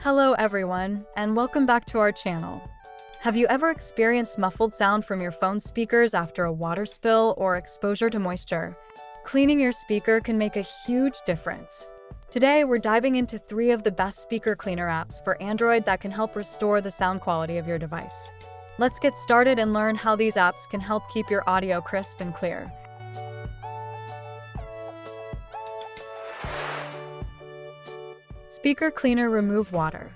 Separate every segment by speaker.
Speaker 1: Hello everyone, and welcome back to our channel. Have you ever experienced muffled sound from your phone speakers after a water spill or exposure to moisture? Cleaning your speaker can make a huge difference. Today, we're diving into 3 of the best speaker cleaner apps for Android that can help restore the sound quality of your device. Let's get started and learn how these apps can help keep your audio crisp and clear. Speaker Cleaner Remove Water.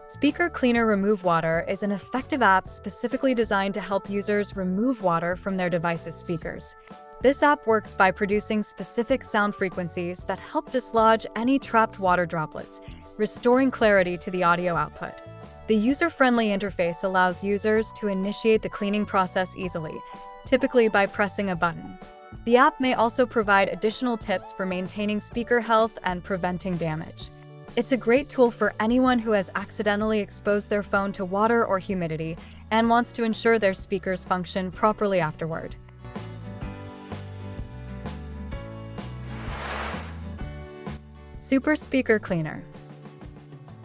Speaker 1: Speaker Cleaner Remove Water is an effective app specifically designed to help users remove water from their device's speakers. This app works by producing specific sound frequencies that help dislodge any trapped water droplets, restoring clarity to the audio output. The user-friendly interface allows users to initiate the cleaning process easily, typically by pressing a button. The app may also provide additional tips for maintaining speaker health and preventing damage. It's a great tool for anyone who has accidentally exposed their phone to water or humidity and wants to ensure their speakers function properly afterward. Super Speaker Cleaner.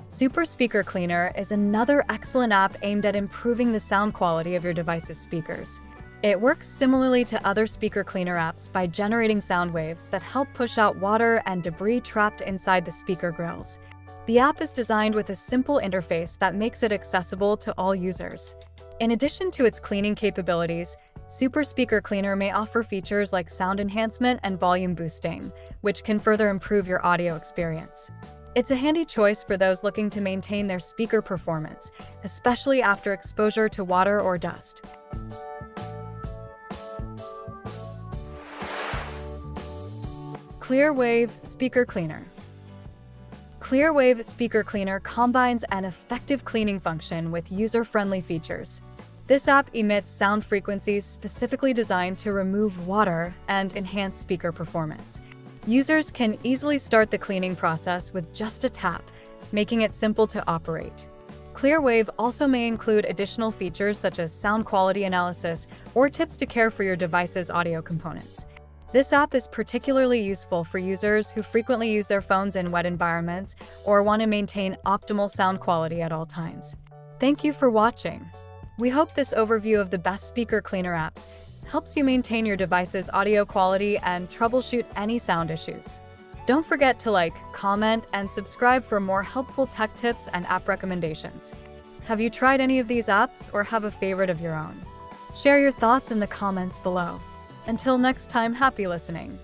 Speaker 1: Super Speaker Cleaner is another excellent app aimed at improving the sound quality of your device's speakers. It works similarly to other speaker cleaner apps by generating sound waves that help push out water and debris trapped inside the speaker grills. The app is designed with a simple interface that makes it accessible to all users. In addition to its cleaning capabilities, Super Speaker Cleaner may offer features like sound enhancement and volume boosting, which can further improve your audio experience. It's a handy choice for those looking to maintain their speaker performance, especially after exposure to water or dust. ClearWave Speaker Cleaner. ClearWave Speaker Cleaner combines an effective cleaning function with user-friendly features. This app emits sound frequencies specifically designed to remove water and enhance speaker performance. Users can easily start the cleaning process with just a tap, making it simple to operate. ClearWave also may include additional features such as sound quality analysis or tips to care for your device's audio components. This app is particularly useful for users who frequently use their phones in wet environments or want to maintain optimal sound quality at all times. Thank you for watching. We hope this overview of the best speaker cleaner apps helps you maintain your device's audio quality and troubleshoot any sound issues. Don't forget to like, comment, and subscribe for more helpful tech tips and app recommendations. Have you tried any of these apps or have a favorite of your own? Share your thoughts in the comments below. Until next time, happy listening.